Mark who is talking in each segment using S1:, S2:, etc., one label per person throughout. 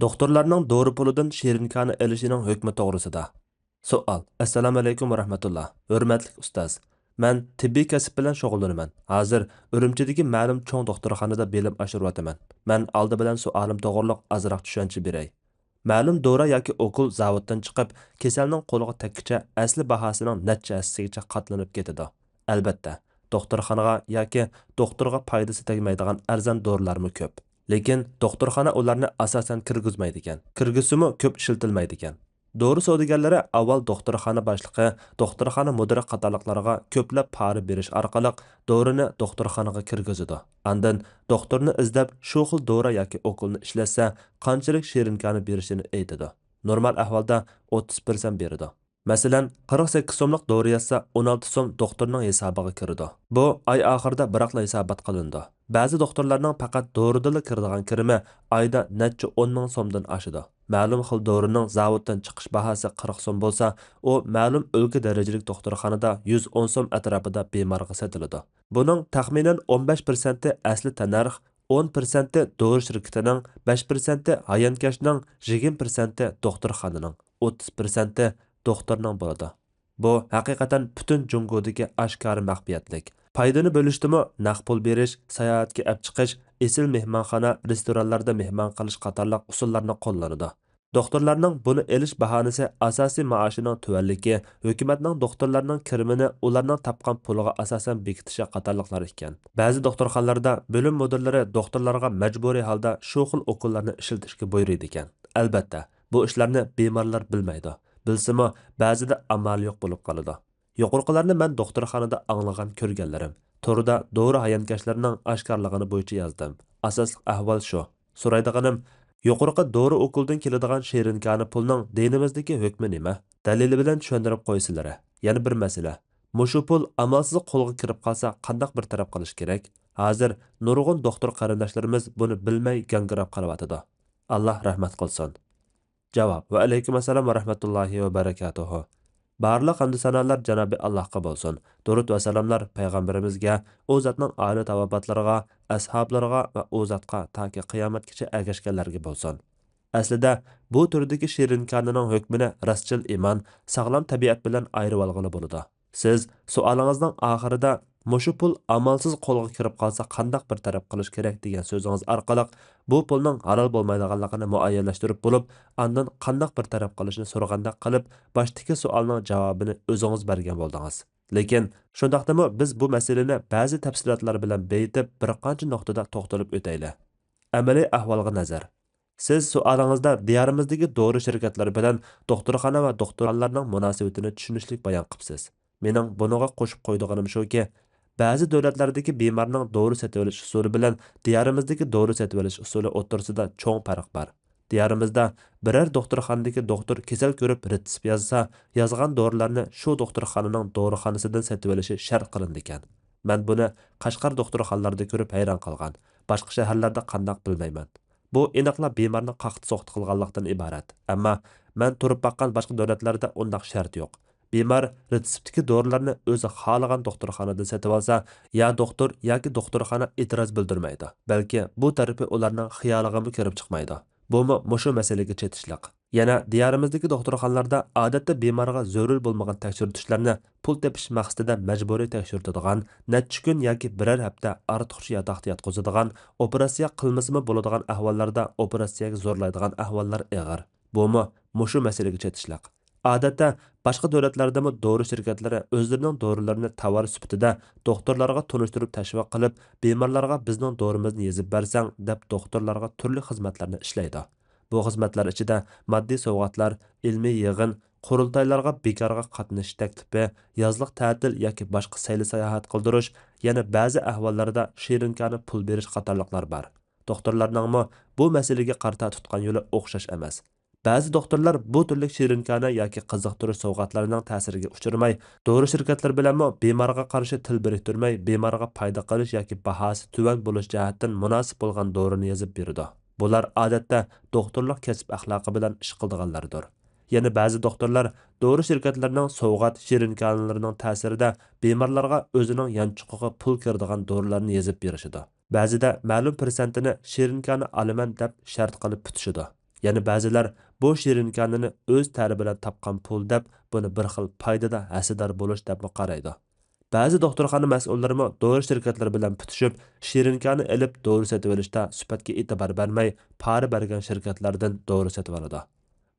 S1: Doktorlarning dori pulidan shirinkani ilishining hukmi to'g'risida. Savol. Assalomu alaykum va rahmatulloh. Hurmatli ustoz. Men tibbiy kasb bilan shug'ullanaman. Hozir Urumchidagi ma'lum cho'ng doktorxonada bilim oshiryapman. Men oldi bilan savolim to'g'riliq azroq tushuncha beray. Ma'lum dora yoki o'kul zavoddan chiqib, kasalning qo'liga tekkicha asli bahosining necha hissasigacha qatlanib ketadi. Albatta, doktorxonaga yoki doktorga foydasi tegmaydigan arzon dorilarmi ko'p. Lekin doktorxona ularni asosan kirgizmaydi ekan. Kirgizsimi ko'p ishlatilmaydi ekan. Dori savdogarlari avval doktorxona boshlig'i, doktorxona mudiri qatorliqlarga ko'plab pora berish orqali dorini doktorxonaga kirgizadi. Andan doktorni izlab shu xil dori yoki o'qilni ishlatsa, qanchalik shirinkani berishini aytadi. Normal ahvolda 30% beradi. Masalan, 48 so'mlik dori yazsa 16 so'm doktorning hisobiga kiradi. Bu oy oxirida biroqla hisobot qilindi. Ba'zi doktorlarning faqat doridala kiradigan kirimi oyda necha 10 ming so'mdan oshadi. Ma'lum xil dorining zavoddan chiqish bahosi 40 so'm bo'lsa, u ma'lum o'lka darajalik doktorxonada 110 so'm atrofida bemorga sotiladi. Buning taxminan 15% asli tanarx, 10% dori shirkatining, 5% hayonkashning, 20% doktorxonaning, 30% doktorning bo'ladi. Bu haqiqatan butun Jungodagi oshkora maxfiyatlik. Foydani bo'lishdimi naq pul berish, sayohatga olib chiqish, esil mehmonxona, restoranlarda mehmon qilish qatorliq usullarni qo'llanadi. Doktorlarning buni elish bahonasi asosiy maoshining tuvanligi, hukumatning doktorlarning kirimini ularning topgan puliga asosan bekitishi qatorliqlar ekan. Ba'zi doktorxonalarda bo'lim mudirlari doktorlarga majburiy holda shu xil ukullarni ishlatishga buyuradi ekan. Albatta, bu ishlarni bemorlar bilmaydi. Bilsimi, ba'zida amal yo'q bo'lib qoladi. Yuqorqilarni men doktorxonada anglagan ko'rganlarim. Torda dori hayonkashlarining oshkorligini bo'yicha yozdim. Asosli ahvol shu. So'raydiganim, yuqorqi dori o'kuldan keladigan shirinkani pulning dinimizdagi hukmi nima? Dalili bilan tushuntirib qo'ysinlar. Yana bir masala. Mushu pul amalsiz qo'lga kirib qolsa, qanday bir taraf qilish kerak? Hozir nurg'un doktor qarindoshlarimiz buni bilmay gangirab qolyotidi. Alloh rahmat qilsin. Javob. Va alaykum assalom va rahmatullohi va barakatuhu. Barliq hamd sanolar Janobi Allohga bo'lsin. Durud va salomlar payg'ambarimizga, u zotning oila tavobatlariga, ashablariga va u zotga toki qiyomatgacha ergashganlarga bo'lsin. Aslida bu turdagi shirinkanning hukmini rastchil iymon, sog'lom tabiat bilan ayirib olg'ili bo'ladi. Siz savolingizning oxirida mushu pul amalsiz qo'lga kirib qolsa qandaq bir taraf qilish kerak degan so'zingiz orqali bu pulning halol bo'lmaydiganligini muayyanlashtirib bo'lib, andan qandaq bir taraf qilishni so'raganda qilib, boshdagi savolning javobini o'zingiz bergan bo'ldingiz. Lekin shundaqdimi biz bu masalani ba'zi tafsilotlar bilan beyitib bir qancha nuqtada to'xtalib o'taylik. Amaliy ahvolga nazar. Siz savolingizda diyorimizdagi dori shirkatlari bilan doktorxona va doktorlarning munosabatini tushunishlik bayon qilibsiz. Mening buniga qo'shib qo'ydiganim shuki, ba'zi davlatlardagi bemorning dori sotib olish usuli bilan diyorimizdagi dori sotib olish usuli o'rtasida cho'ng farq bor. Diyorimizda biror doktorxonadagi doktor kasal ko'rib retsept yozsa, yozgan dorilarni shu doktorxonaning dorixonasidan sotib olishi shart qilindi ekan. Men buni Qashqar doktorxonalarida ko'rib hayron qolgan. Boshqa shaharlarda qandoq bilmayman. Bu aniqlab bemorni qaqti-soqti qilganlikdan iborat. Ammo men turib baqqan boshqa davlatlarda undaq shart yo'q. Bemor retseptdagi dorilarni o'zi xohlagan doktorxonada sotib olsa, ya doktor yoki doktorxona e'tiroz bildirmaydi. Balki bu tarafi ularning xiyoliga kirib chiqmaydi. Bumi mushu masalaga chetishliq. Yana diyorimizdagi doktorxonalarda odatda bemorga zarur bo'lmagan tekshirishlarni pul tepish maqsadida majburiy tekshiradigan, necha kun yoki biror hafta ortiqcha yotoqda yotqizadigan, operatsiya qilmasmi bo'ladigan ahvollarda operatsiyaga zo'rlaydigan ahvollar og'ir. Bumi mushu masalaga chetishliq. Odatda boshqa davlatlardami dori shirkatlari o'zlarining dorilarini tovar sifatida doktorlarga tunishtirib tashviq qilib, bemorlarga bizning dorimizni yezib bersang deb doktorlarga turli xizmatlarni ishlaydi. Bu xizmatlar ichida moddiy sovg'atlar, ilmiy yig'in, qurultaylarga bekorga qatnashish taklifi, yozliq ta'til yoki boshqa sayli sayohat qildirish, yana ba'zi ahvollarda shirinkani pul berish qatorliqlar bor. Doktorlarning bu masalaga qarta tutgan yo'li o'xshash emas. Ba'zi doktorlar bu turli shirinkana yoki qiziqtirish sovg'atlarining ta'siriga uchramay, dori shirkatlar bilanmi bemorga qarshi til biriktirmay, bemorga foyda qilish yoki bahosi tuvan bo'lish jihatdan munosib bo'lgan dorini yozib beradi. Bular odatda doktorlik kasb axloqi bilan ish qiladiganlardir. Yana ba'zi doktorlar dori shirkatlarining sovg'at shirinkanalarining ta'sirida bemorlarga o'zining yanchiqig'i pul kiradigan dorilarni yozib berishadi. Ba'zida ma'lum persentini shirinkani olaman deb shart qilib tutishadi. Yana ba'zilar bu shirinkanini o'z tari bilan topgan pul deb buni bir xil foydada hasidor bo'lish deb qaraydi. Ba'zi doktorxona mas'ullarimi dori shirkatlari bilan putishib, shirinkani ilib dori sotib olishda sifatga e'tibor bermay, pari bergan shirkatlardan dori sotib oladi.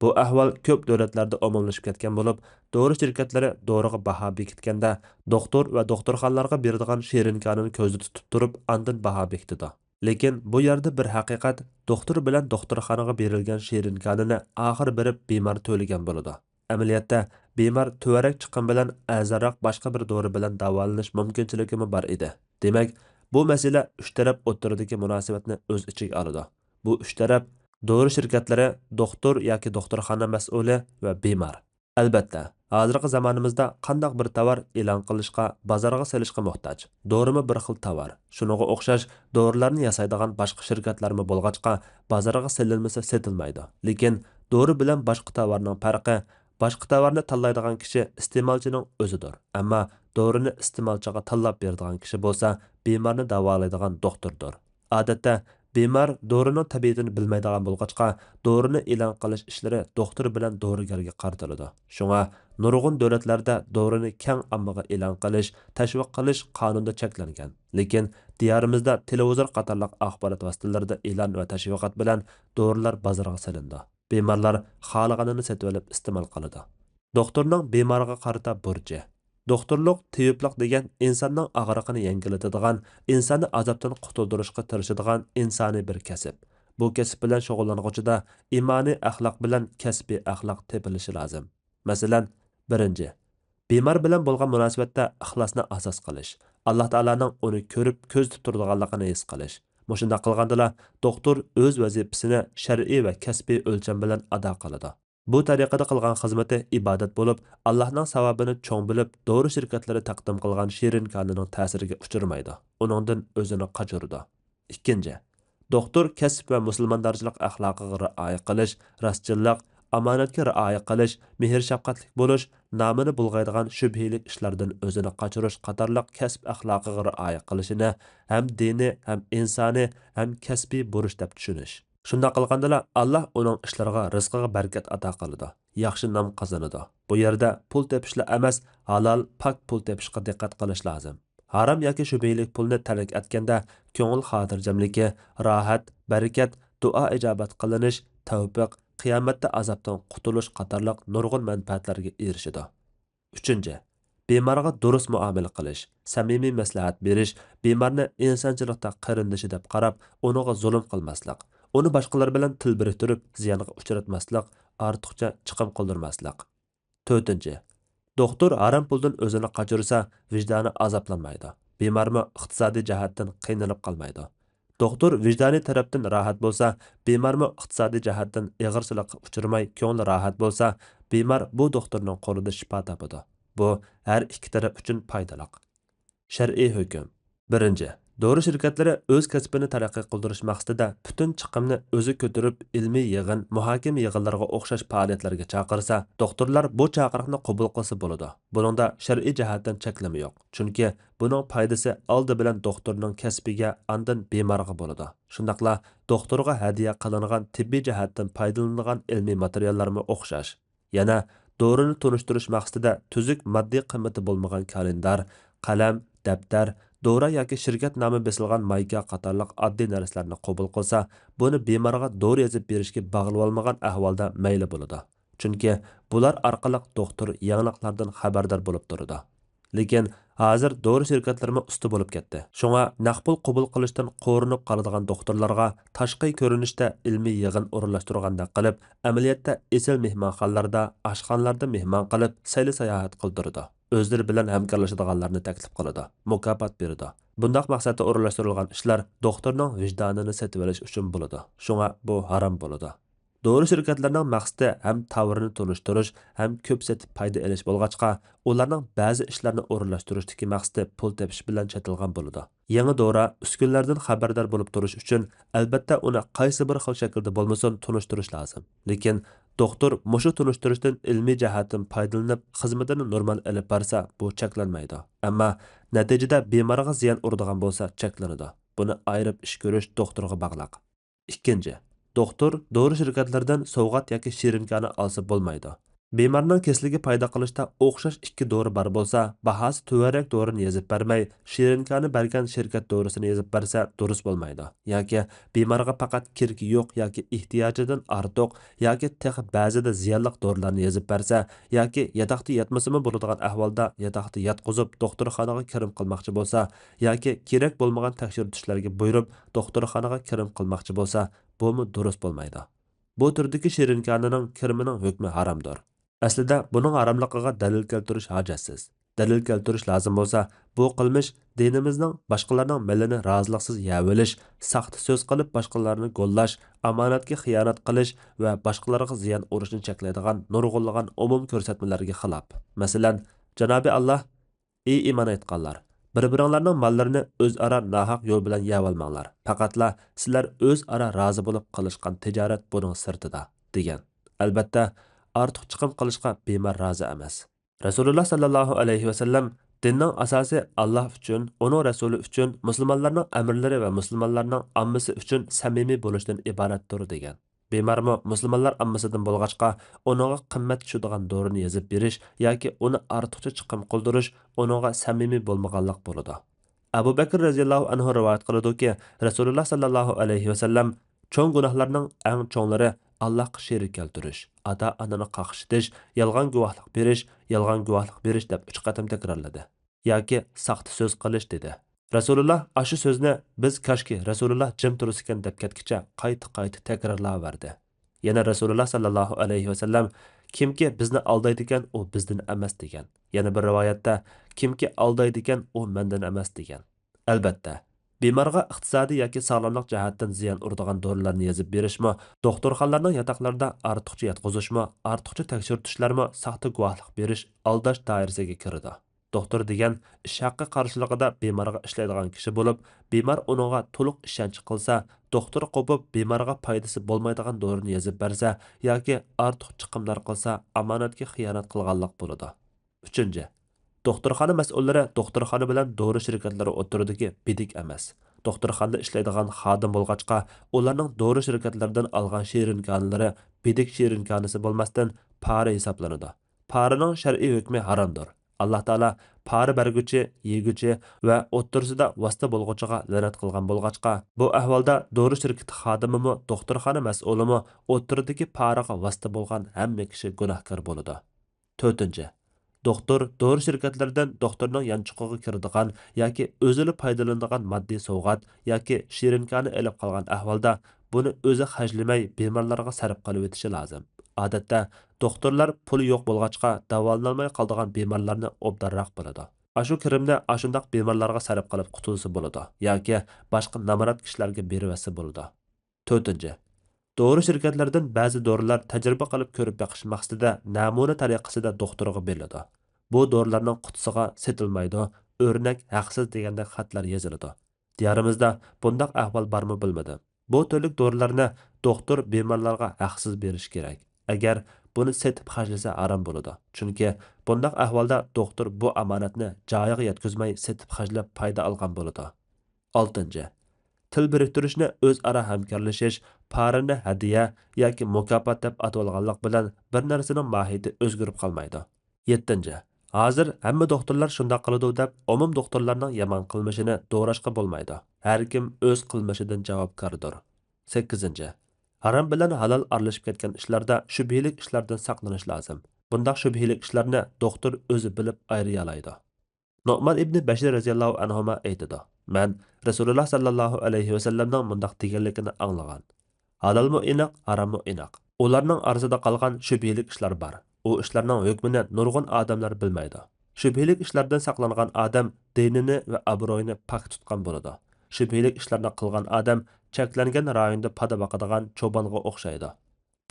S1: Bu ahvol ko'p davlatlarda ommalashib ketgan bo'lib, dori shirkatlari doriga baho bekitganda doktor va doktorxonalarga beradigan shirinkanini ko'zda tutib turib, andin baho bekitadi. Lekin bu yerda bir haqiqat, doktor bilan doktorxonaga berilgan shirinkanini oxir berib bemor to'lagan bo'ladi. Amaliyotda bemor tuvarak chiqqan bilan azarroq boshqa bir dori bilan davolanish mumkinchiligi bor edi. Demak, bu masala uch taraf o'rtasidagi munosabatni o'z ichiga oladi. Bu uch taraf dori shirkatlari, doktor yoki doktorxona mas'uli va bemor. Albatta, hozirgi zamonimizda qandaq bir tovar e'lon qilishga, bozorga selishga muhtoj. Dorimi bir xil tovar. Shuningga o'xshash dorilarni yasaydigan boshqa shirkatlarmi bo'lg'achqa, bozorga selinmasa setilmaydi. Lekin dori bilan boshqa tovarning farqi, boshqa tovarni tanlaydigan kishi iste'molchining o'zidir. Ammo dorini iste'molchiga tanlab beradigan kishi bo'lsa, bemorni davolaydigan doktordir. Odatda bemor dorining tabiatini bilmaydigan bo'lg'achqa, dorini e'lon qilish ishlari doktor bilan dorigarga qaratiladi. Shunga nurg'un davlatlarda dorini keng ommaga e'lon qilish, tashviq qilish qonunda cheklangan. Lekin diyorimizda televizor qatorliq axborot vositalarida e'lon va tashviqot bilan dorilar bozorga solindi. Bemorlar xohlaganini sotib olib iste'mol qiladi. Doktorning bemorga qarata burchi. Doktorluq, tibbiyoq degan insonning og'riqini yengillatadigan, insonni azobdan qutuldirishga tirishadigan insoniy bir kasb. Bu kasb bilan shug'ullanuvchida imoniy axloq bilan kasbiy axloq tepilishi lozim. Masalan, birinchi, bemor bilan bo'lgan munosabatda ixlosni asos qilish, Alloh taolaning uni ko'rib, ko'z tutib turganligini his qilish. Mushunda qilgandala, doktor o'z vazifasini shar'iy va kasbiy o'lcham bilan ado qiladi. Bu tariqada qilgan xizmati ibodat bo'lib, Allohning savobini cho'ng bilib, dori shirkatlari taqdim qilgan shirin konining ta'siriga uchirmaydi. Uningdan o'zini qochirdi. Ikkinchi, doktor kasb va musulmondorchilik axloqiga rioya qilish, rostchilik, omonatga rioya qilish, mehr-shafqatlik bo'lish, nomini bulg'aydigan shubhalik ishlardan o'zini qochirish qatorliq kasb axloqiga rioya qilishini ham diniy, ham insoniy, ham kasbiy burch deb tushunish. Shunda qilgandala Allah uning ishlariga, rizqiga barkat ato qiladi. Yaxshi nom qozonadi. Bu yerda pul tepishla emas, halol, pak pul tepishga diqqat qilish lozim. Haram yoki shubhalik pulni talak etganda ko'ngil xotirjamligi, rohat, barakat, duo ijobat qilinish, tavfiq, qiyomatda azobdan qutulish qatorliq nurg'un manfaatlarga erishadi. Uchinchi, bemorga durust muomala qilish, samimiy maslahat berish, bemorni insonchilikda qarindishi deb qarab, uninga zulm qilmaslik. Uni boshqalar bilan til biriktirib, ziyonga uchratmaslik, ortiqcha chiqim qildirmaslik. 4. Doktor haram puldan o'zini qochirsa, vijdoni azoblanmaydi. Bemormi iqtisodiy jihatdan qiynalib qolmaydi. Doktor vijdoniy tarafdan rohat bo'lsa, bemormi iqtisodiy jihatdan ig'irchilikqa uchirmay, ko'ngli rohat bo'lsa, bemor bu doktorning qo'lida shifo topadi. Bu har ikki taraf uchun foydali. Shar'iy hukm. 1. Dori shirkatlari o'z kasbini taraqqiy qildirish maqsadida butun chiqimni o'zi ko'tarib ilmiy yig'in, muhokama yig'inlariga o'xshash faoliyatlarga chaqirsa, doktorlar bu chaqiriqni qabul qilsa bo'ladi. Buningda shar'iy jihatdan cheklama yo'q. Chunki buning foydasi oldi bilan doktorning kasbiga, andin bemorga bo'ladi. Shundaqla doktorga hadiya qilingan tibbiy jihatdan foydalanilgan ilmiy materiallarga o'xshash. Yana dorini tunishtirish maqsadida tuzuk moddiy qimmati bo'lmagan kalendar, qalam, daftar, dora yoki shirkat nomi besilgan mayka qatorliq oddiy narsalarni qabul qilsa, buni bemorga dori yozib berishga bog'lab olmagan ahvolda mayli bo'ladi. Chunki bular orqali doktor yangiliklardan xabardor bo'lib turadi. Lekin hozir dori shirkatlarimi usti bo'lib ketdi. Shunga naqd qabul qilishdan qo'rinib qoladigan doktorlarga tashqi ko'rinishda ilmiy yig'in o'rinlashtirganda qilib, amaliyotda esil mehmonxonalarda, oshxonalarda mehmon qilib, sayli sayohat qildirdi. O'zlari bilan hamkorlashadiganlarni taklif qiladi, mukofot beradi. Bundaq maqsadda o'rinlashtirilgan ishlar doktorning vijdonini setib olish uchun bo'ladi. Shunga bu harom bo'ladi. Dori shirkatlarining maqsadi ham tavrini tunishtirish, ham ko'p setib foyda olish bo'lg'achqa, ularning ba'zi ishlarni o'rinlashtirishdagi maqsadi pul tepish bilan chetilgan bo'ladi. Yangi dora uskunlardan xabardor bo'lib turish uchun albatta uni qaysi bir xil shaklda bo'lmasin tunishtirish lozim. Lekin doktor mushu tunishtirishdan ilmiy jihatdan foydalanib, xizmatini normal olib borsa, bu cheklanmaydi. Ammo natijada bemorga ziyon uradigan bo'lsa, cheklanadi. Buni ayirib ish ko'rish doktorga bog'liq. 2. Doktor dori shirkatlaridan sovg'at yoki shirinkani olsa bo'lmaydi. Bemorning kesligiga paydo qilishda o'xshash ikki dori bor bo'lsa, bahosi tuvarak dorini yozib bermay, shirinkani bergan shirkat dorisini yozib bersa durust bo'lmaydi. Yoki bemorga faqat kirki yo'q yoki ehtiyojidan ortiq yoki texi ba'zida ziyonli dorilarni yozib bersa, yoki yatakda yatmasimi bo'ladigan ahvolda yatakda yatqizib doktorxonaga kirim qilmoqchi bo'lsa, yoki kerak bo'lmagan tekshirishlarga buyurib doktorxonaga kirim qilmoqchi bo'lsa, bu durust bo'lmaydi. Bu turdagi shirinkanining kirimining hukmi haromdir. Aslida buning haromligiga dalil keltirish hojatsiz. Dalil keltirish lozim bo'lsa, bu qilmish dinimizning boshqalarning milini roziliksiz yavilish, saxta so'z qilib boshqalarni go'llash, omonatga xiyonat qilish va boshqalarga ziyon urishni cheklaydigan nurg'unlagan umum ko'rsatmalarga xilof. Masalan, Janobi Alloh: "Ey iymon etganlar, bir-biringlarning mollarini o'zaro nohaq yo'l bilan yevolmanglar. Faqatla sizlar o'zaro rozi bo'lib qilishgan tijorat buning sirtida" degan. Albatta, ortiq chiqim qilishga bemor rozi emas. Rasululloh sallallohu alayhi vasallam dinning asosi Alloh uchun, uning rasuli uchun, musulmonlarning amirlari va musulmonlarning ommasi uchun samimiy bo'lishdan iboratdir degan. Bemormi musulmonlar ommasidan bo'lg'achqa, uningga qimmat tushadigan dorini yozib berish yoki uni ortiqcha chiqim qildirish uningga samimiy bo'lmaganlik bo'ladi. Abu Bakr radhiyallohu anhu rivoyat qiladi-ki, Rasululloh sallallohu alayhi vasallam cho'ng gunohlarning eng cho'nglari Allohga sherik keltirish, ota-onani qaqshitish, yolg'on guvohlik berish deb 3 qatim takrorladi. Yoki saxta so'z qilish dedi. Rasululloh ashu so'zni biz kashki Rasululloh jim tursikan deb ketkicha qayta takrorlaverdi. Yana Rasululloh sallallohu alayhi vasallam kimki bizni aldaydi ekan, u bizdan emas degan. Yana bir rivoyatda kimki aldaydi ekan, u mendan emas degan. Albatta, bemorga iqtisodiy yoki sog'lomlik jihatdan ziyon uradigan dorilarni yozib berishmi, doktorxonalarning yotoqlarida ortiqcha yotqizishmi, ortiqcha tekshirtishlarmi, saxta guvohlik berish aldash doirasiga kiradi. Doktor degan ish haqqi qarshiligida bemorga ishlaydigan kishi bo'lib, bemor uningga to'liq ishonch qilsa, doktor qo'pib bemorga foydasi bo'lmaydigan dorini yozib bersa yoki ortiq chiqimlar qilsa, omonatga xiyonat qilganlik bo'ladi. 3. Doktorxona mas'ullari doktorxona bilan dori shirkatlari o'tiridagi bidik emas. Doktorxonada ishlaydigan xodim bo'lg'achqa, ularning dori shirkatlaridan olgan shirinkonlari bidik shirinkonisi bo'lmasdan pora hisoblanadi. Paraning shar'iy hukmi haromdir. Alloh taolo pora berguchi, yeguchi va o'ttirsida vosita bo'lg'uchiga la'nat qilgan bo'lg'achqa, bu ahvolda dori shirkati xodimimi, doktorxona mas'ulimi o'ttiridagi paraga vosita bo'lgan hamma kishi gunohkor bo'ladi. 4. Doktor dori shirkatlaridan doktorning yanchiqiga kiradigan yoki o'zini foydalanadigan moddiy sovg'at yoki shirinkani olib qolgan ahvolda buni o'zi xajlamay bemorlarga sarf qilib o'tishi lozim. Odatda doktorlar puli yo'q bo'lg'achqa davolanolmay qoladigan bemorlarni obdarroq biladi. Ashu kirimni ashundaq bemorlarga sarf qilib qutulsa bo'ladi yoki boshqa namorat kishilarga berivasi bo'ladi. 4. Dori shirkatlaridan ba'zi dorilar tajriba qilib ko'rib beqish maqsadida namuna tariqasida doktorga beriladi. Bu dorilarning qutisiga setilmaydi, o'rnak haqsiz deganda xatlar yoziladi. Diyorimizda bundaq ahvol bormi bilmadim. Bu turlik dorilarni doktor bemorlarga haqsiz berish kerak. Agar buni setib xarjlasa harom bo'ladi. Chunki bundaq ahvolda doktor bu omonatni joyiga yetkazmay setib xarjlab foyda olgan bo'ladi. 6. Til biriktirishni o'zaro hamkorlashish, parani hadiya yoki mukofot deb atalganlik bilan bir narsaning mohiyati o'zgarib qolmaydi. 7. Hozir hamma doktorlar shunday qiladi deb umum doktorlarning yomon qilmishini to'g'rashqa bo'lmaydi. Har kim o'z qilmishidan javobgardir. 8. Harom bilan halol aralashib ketgan ishlarda shubhalik ishlardan saqlanish lozim. Bundaq shubhalik ishlarni doktor o'zi bilib ayriya oladi. Nu'man ibn Bashir radhiyallohu anhu aytadi: "Men Rasululloh sallallohu alayhi vasallamning bundaq deganligini anglagan. Halolmi aniq, harommi aniq. Ularning orasida qolgan shubhalik ishlar bor. U ishlarning hukmini nurg'un odamlar bilmaydi. Shubhalik ishlardan saqlangan odam dinini va obro'yini pok tutgan bo'ladi. Shubhalik ishlarni qilgan odam cheklangan rayonda pada boqadigan cho'bonga o'xshaydi.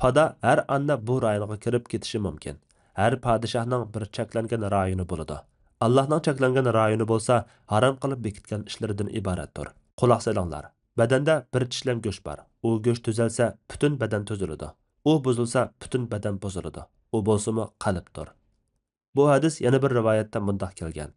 S1: Pada har anda bu rayonga kirib ketishi mumkin. Har podshohning bir cheklangan rayoni bo'ladi. Allohning cheklangan rayoni bo'lsa, harom qilib bekitgan ishlardan iboratdir. Quloq solinglar. Badanda bir tishlam go'sht bor. U go'sht tuzalsa, butun badan tuziladi. U buzilsa, butun badan buziladi. U bo'lsa-mu qalbdir. Bu hadis yana bir rivoyatda mundaq kelgan: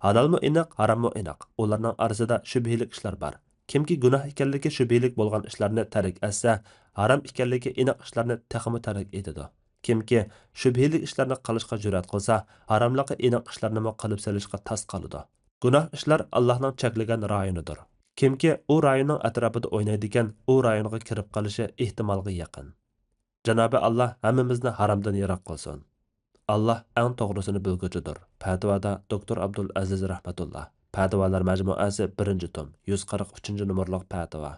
S1: Halolmi aniq, harommi aniq. Ularning orasida shubhalik ishlar bor. Kimki gunoh ekanligi shubhalik bo'lgan ishlarni tark etsa, harom ekanligi aniq ishlarni texmi tark etadi. Kimki shubhalik ishlarni qilishga jur'at qilsa, haromligi aniq ishlarni qilib selishga tas qoladi. Gunoh ishlar Allohning cheklagan rayonidir. Kimki u rayonning atrofida o'ynaydigan, u rayonga kirib qolishi ehtimolga yaqin. Janobi Alloh hammamizni haromdan yiroq qilsin. Allah eng to'g'risini bilguchidir. Fatvoda Dr. Abdul Aziz rahmatullah. Fatvolar majmuasi 1-tom 143 numurliq fatvo.